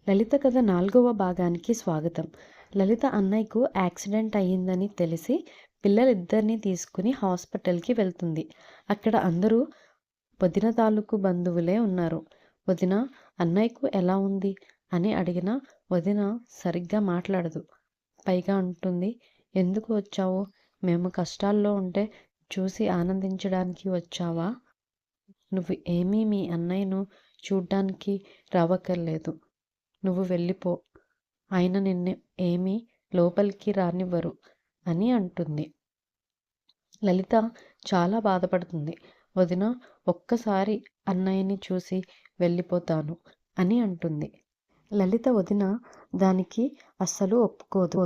లలిత కథ 4వ భాగానికి స్వాగతం. లలిత అన్నయ్యకు యాక్సిడెంట్ అయ్యిందని తెలిసి పిల్లలిద్దరినీ తీసుకుని హాస్పిటల్కి వెళ్తుంది. అక్కడ అందరూ వదిన తాలూకు బంధువులే ఉన్నారు. వదిన, అన్నయ్యకు ఎలా ఉంది అని అడిగినా వదిన సరిగ్గా మాట్లాడదు. పైగా అంటుంది, ఎందుకు వచ్చావు? మేము కష్టాల్లో ఉంటే చూసి ఆనందించడానికి వచ్చావా? నువ్వు ఏమీ మీ అన్నయ్యను చూడ్డానికి రావక్కర్లేదు. నువ్వు వెళ్ళిపో, ఆయన నిన్ను ఏమీ లోపలికి రానివ్వరు అని అంటుంది. లలిత చాలా బాధపడుతుంది. వదిన, ఒక్కసారి అన్నయ్యని చూసి వెళ్ళిపోతాను అని అంటుంది. లలిత వదిన దానికి అస్సలు ఒప్పుకోదు.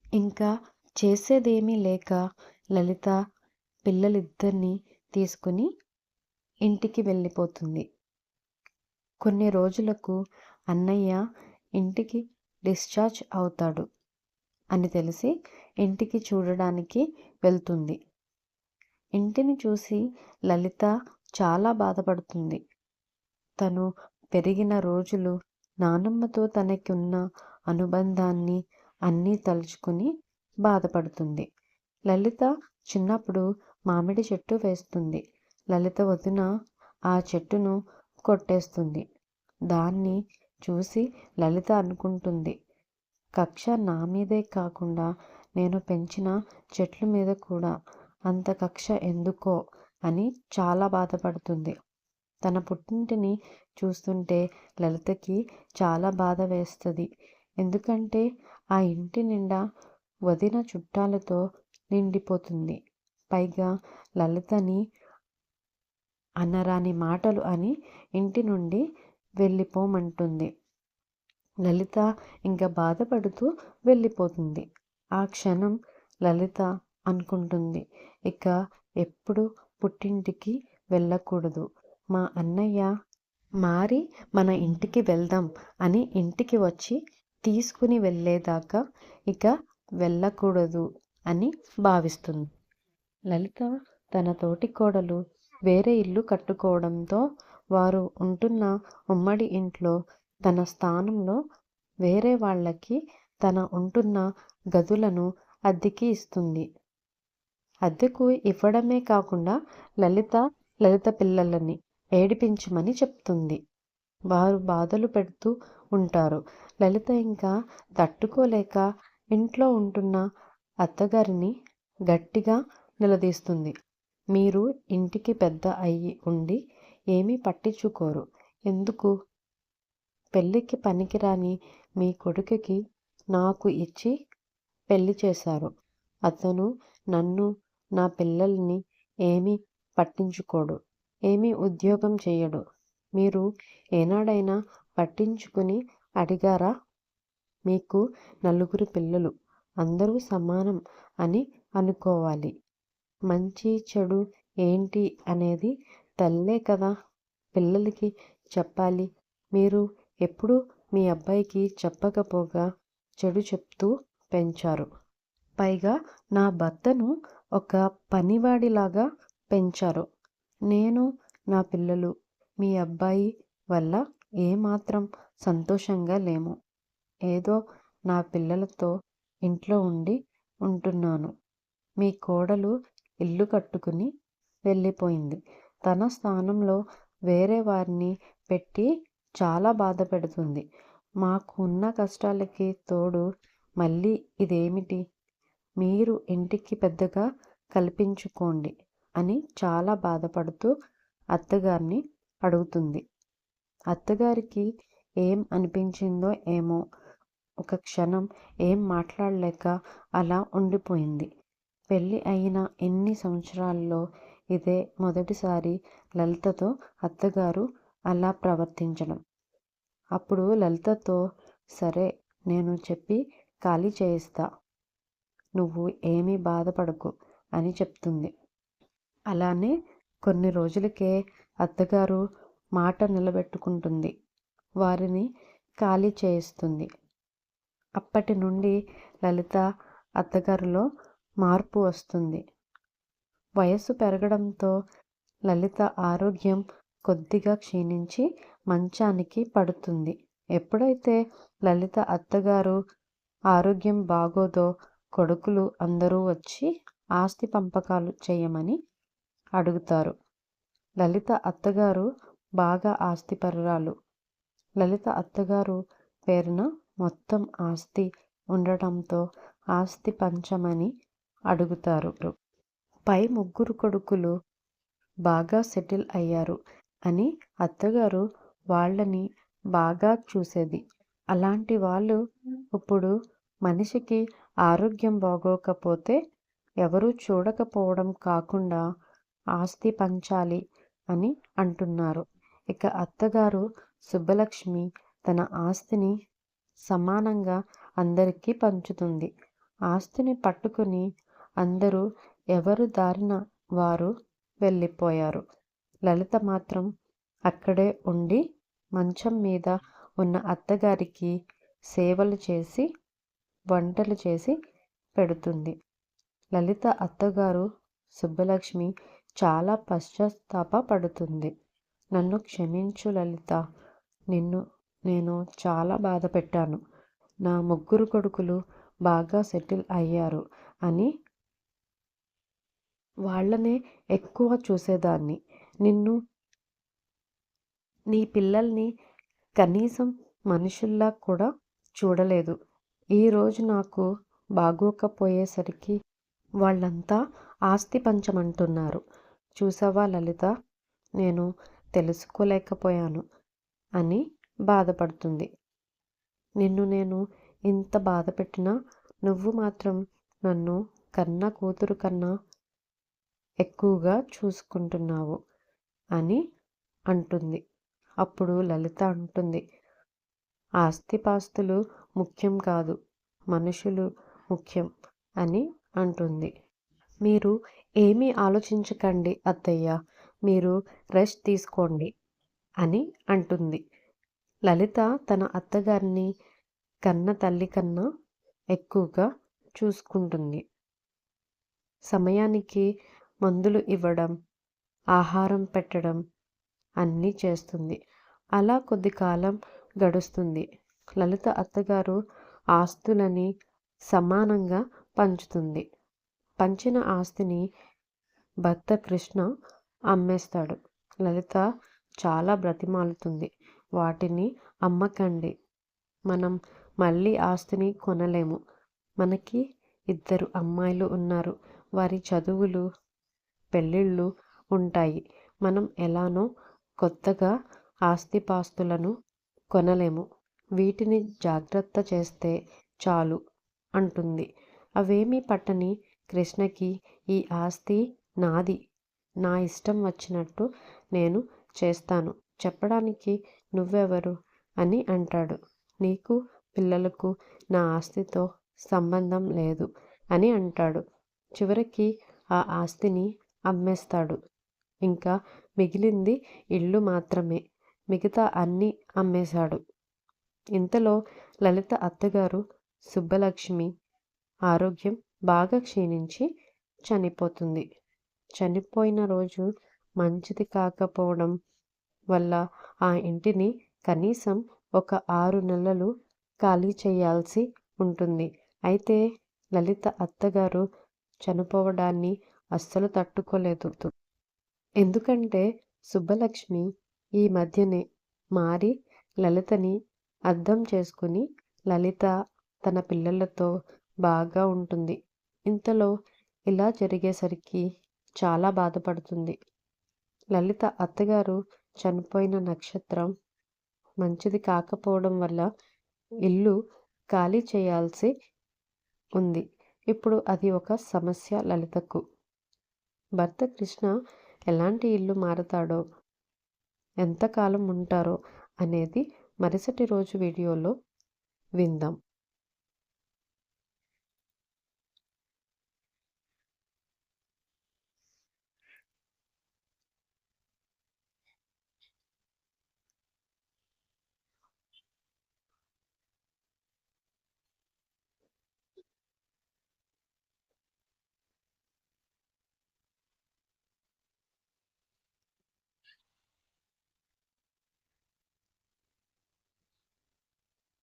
ఇంకా చేసేదేమీ లేక లలిత పిల్లలిద్దరినీ తీసుకుని ఇంటికి వెళ్ళిపోతుంది. కొన్ని రోజులకు అన్నయ్య ఇంటికి డిశ్చార్జ్ అవుతాడు అని తెలిసి ఇంటికి చూడడానికి వెళ్తుంది. ఇంటిని చూసి లలిత చాలా బాధపడుతుంది. తను పెరిగిన రోజులు, నానమ్మతో తనకున్న అనుబంధాన్ని అన్నీ తలుచుకుని బాధపడుతుంది. లలిత చిన్నప్పుడు మామిడి చెట్టు వేస్తుంది. లలిత వదిన ఆ చెట్టును కొట్టేస్తుంది. దాన్ని చూసి లలిత అనుకుంటుంది, కక్ష నా మీదే కాకుండా నేను పెంచిన చెట్ల మీద కూడా అంత కక్ష ఎందుకో అని చాలా బాధపడుతుంది. తన పుట్టింటిని చూస్తుంటే లలితకి చాలా బాధ వేస్తుంది. ఎందుకంటే ఆ ఇంటి నిండా వదిన చుట్టాలతో నిండిపోతుంది. పైగా లలితని అనరాని మాటలు అని ఇంటి నుండి వెళ్ళిపోమంటుంది. లలిత ఇంకా బాధపడుతూ వెళ్ళిపోతుంది. ఆ క్షణం లలిత అనుకుంటుంది, ఇక ఎప్పుడు పుట్టింటికి వెళ్ళకూడదు. మా అన్నయ్య మారి మన ఇంటికి వెళ్దాం అని ఇంటికి వచ్చి తీసుకుని వెళ్ళేదాకా ఇక వెళ్ళకూడదు అని భావిస్తుంది. లలిత తన తోటి కోడలు వేరే ఇల్లు కట్టుకోవడంతో వారు ఉంటున్న ఉమ్మడి ఇంట్లో తన స్థానంలో వేరే వాళ్ళకి తన ఉంటున్న గదులను అద్దెకి ఇస్తుంది. అద్దెకు ఇవ్వడమే కాకుండా లలిత పిల్లలని ఏడిపించమని చెప్తుంది. వారు బాధలు పెడుతూ ఉంటారు. లలిత ఇంకా తట్టుకోలేక ఇంట్లో ఉంటున్న అత్తగారిని గట్టిగా నిలదీస్తుంది. మీరు ఇంటికి పెద్ద అయ్యి ఉండి ఏమీ పట్టించుకోరు ఎందుకు? పెళ్ళికి పనికిరాని మీ కొడుకుకి నాకు ఇచ్చి పెళ్లి చేశారు. అతను నన్ను, నా పిల్లల్ని ఏమీ పట్టించుకోడు, ఏమీ ఉద్యోగం చేయడు. మీరు ఏనాడైనా పట్టించుకుని అడిగారా? మీకు 4 పిల్లలు, అందరూ సమానం అని అనుకోవాలి. మంచి చెడు ఏంటి అనేది తల్లే కదా పిల్లలకి చెప్పాలి. మీరు ఎప్పుడు మీ అబ్బాయికి చెప్పకపోగా చెడు చెప్తూ పెంచారు. పైగా నా భర్తను ఒక పనివాడిలాగా పెంచారు. నేను, నా పిల్లలు మీ అబ్బాయి వల్ల ఏమాత్రం సంతోషంగా లేము. ఏదో నా పిల్లలతో ఇంట్లో ఉంటున్నాను. మీ కోడలు ఇల్లు కట్టుకుని వెళ్ళిపోయింది. తన స్థానంలో వేరే వారిని పెట్టి చాలా బాధ పెడుతుంది. మాకు ఉన్న కష్టాలకి తోడు మళ్ళీ ఇదేమిటి? మీరు ఇంటికి పెద్దగా కల్పించుకోండి అని చాలా బాధపడుతూ అత్తగారిని అడుగుతుంది. అత్తగారికి ఏం అనిపించిందో ఏమో, ఒక క్షణం ఏం మాట్లాడలేక అలా ఉండిపోయింది. పెళ్ళి అయిన ఎన్ని సంవత్సరాల్లో ఇదే మొదటిసారి లలితతో అత్తగారు అలా ప్రవర్తించడం. అప్పుడు లలితతో, సరే నేను చెప్పి ఖాళీ చేయిస్తా, నువ్వు ఏమీ బాధపడకు అని చెప్తుంది. అలానే కొన్ని రోజులకే అత్తగారు మాట నిలబెట్టుకుంటుంది. వారిని ఖాళీ చేయిస్తుంది. అప్పటి నుండి లలిత అత్తగారిలో మార్పు వస్తుంది. వయస్సు పెరగడంతో లలిత ఆరోగ్యం కొద్దిగా క్షీణించి మంచానికి పడుతుంది. ఎప్పుడైతే లలిత అత్తగారు ఆరోగ్యం బాగోదో కొడుకులు అందరూ వచ్చి ఆస్తి పంపకాలు చేయమని అడుగుతారు. లలిత అత్తగారు బాగా ఆస్తిపరురాలు. లలిత అత్తగారు పేరున మొత్తం ఆస్తి ఉండటంతో ఆస్తి పంచమని అడుగుతారు. పై ముగ్గురు కొడుకులు బాగా సెటిల్ అయ్యారు అని అత్తగారు వాళ్ళని బాగా చూసేది. అలాంటి వాళ్ళు ఇప్పుడు మనిషికి ఆరోగ్యం బాగోకపోతే ఎవరూ చూడకపోవడం కాకుండా ఆస్తి పంచాలి అని అంటున్నారు. ఇక అత్తగారు సుబ్బలక్ష్మి తన ఆస్తిని సమానంగా అందరికీ పంచుతుంది. ఆస్తిని పట్టుకుని అందరూ ఎవరు దారిన వారు వెళ్ళిపోయారు. లలిత మాత్రం అక్కడే ఉండి మంచం మీద ఉన్న అత్తగారికి సేవలు చేసి వంటలు చేసి పెడుతుంది. లలిత అత్తగారు సుబ్బలక్ష్మి చాలా పశ్చాత్తాప పడుతుంది. నన్ను క్షమించు లలిత, నేను చాలా బాధ పెట్టాను. నా ముగ్గురు కొడుకులు బాగా సెటిల్ అయ్యారు అని వాళ్ళనే ఎక్కువ చూసేదాన్ని. నీ పిల్లల్ని కనీసం మనుషుల్లా కూడా చూడలేదు. ఈరోజు నాకు బాగోకపోయేసరికి వాళ్ళంతా ఆస్తి పంచమంటున్నారు. చూసావా లలిత, నేను తెలుసుకోలేకపోయాను అని బాధపడుతుంది. నేను ఇంత బాధ పెట్టినా నువ్వు మాత్రం నన్ను కన్న కూతురు కన్నా ఎక్కువగా చూసుకుంటున్నావు అని అంటుంది. అప్పుడు లలిత అంటుంది, ఆస్తిపాస్తులు ముఖ్యం కాదు, మనుషులు ముఖ్యం అని అంటుంది. మీరు ఏమీ ఆలోచించకండి అత్తయ్య, మీరు రెస్ట్ తీసుకోండి అని అంటుంది. లలిత తన అత్తగారిని కన్న తల్లి కన్నా ఎక్కువగా చూసుకుంటుంది. సమయానికి మందులు ఇవ్వడం, ఆహారం పెట్టడం అన్నీ చేస్తుంది. అలా కొద్ది కాలం గడుస్తుంది. లలిత అత్తగారు ఆస్తులని సమానంగా పంచుతుంది. పంచిన ఆస్తిని భర్త కృష్ణ అమ్మేస్తాడు. లలిత చాలా బ్రతిమాలుతుంది, వాటిని అమ్మకండి, మనం మళ్ళీ ఆస్తిని కొనలేము. మనకి 2 అమ్మాయిలు ఉన్నారు, వారి చదువులు పెళ్ళిళ్ళు ఉంటాయి. మనం ఎలానో కొత్తగా ఆస్తిపాస్తులను కొనలేము. వీటిని జాగ్రత్త చేస్తే చాలు అంటుంది. అవేమీ పట్టని కృష్ణకి ఈ ఆస్తి నాది, నా ఇష్టం వచ్చినట్టు నేను చేస్తాను, చెప్పడానికి నువ్వెవరు అని అంటాడు. నీకు పిల్లలకు నా ఆస్తితో సంబంధం లేదు అని అంటాడు. చివరికి ఆ ఆస్తిని అమ్మేస్తాడు. ఇంకా మిగిలింది ఇల్లు మాత్రమే. మిగతా అన్నీ అమ్మేశాడు. ఇంతలో లలిత అత్తగారు సుబ్బలక్ష్మి ఆరోగ్యం బాగా క్షీణించి చనిపోతుంది. చనిపోయిన రోజు మంచిది కాకపోవడం వల్ల ఆ ఇంటిని కనీసం ఒక 6 నెలలు ఖాళీ చేయాల్సి ఉంటుంది. అయితే లలిత అత్తగారు చనిపోవడాన్ని అస్సలు తట్టుకోలేదు. ఎందుకంటే సుబ్బలక్ష్మి ఈ మధ్యనే మారి లలితని అర్థం చేసుకుని లలిత తన పిల్లలతో బాగా ఉంటుంది. ఇంతలో ఇలా జరిగేసరికి చాలా బాధపడుతుంది. లలిత అత్తగారు చనిపోయిన నక్షత్రం మంచిది కాకపోవడం వల్ల ఇల్లు ఖాళీ చేయాల్సి ఉంది. ఇప్పుడు అది ఒక సమస్య లలితకు. భర్త కృష్ణ ఎలాంటి ఇల్లు మారతాడో, ఎంతకాలం ఉంటారో అనేది మరుసటి రోజు వీడియోలో విందాం.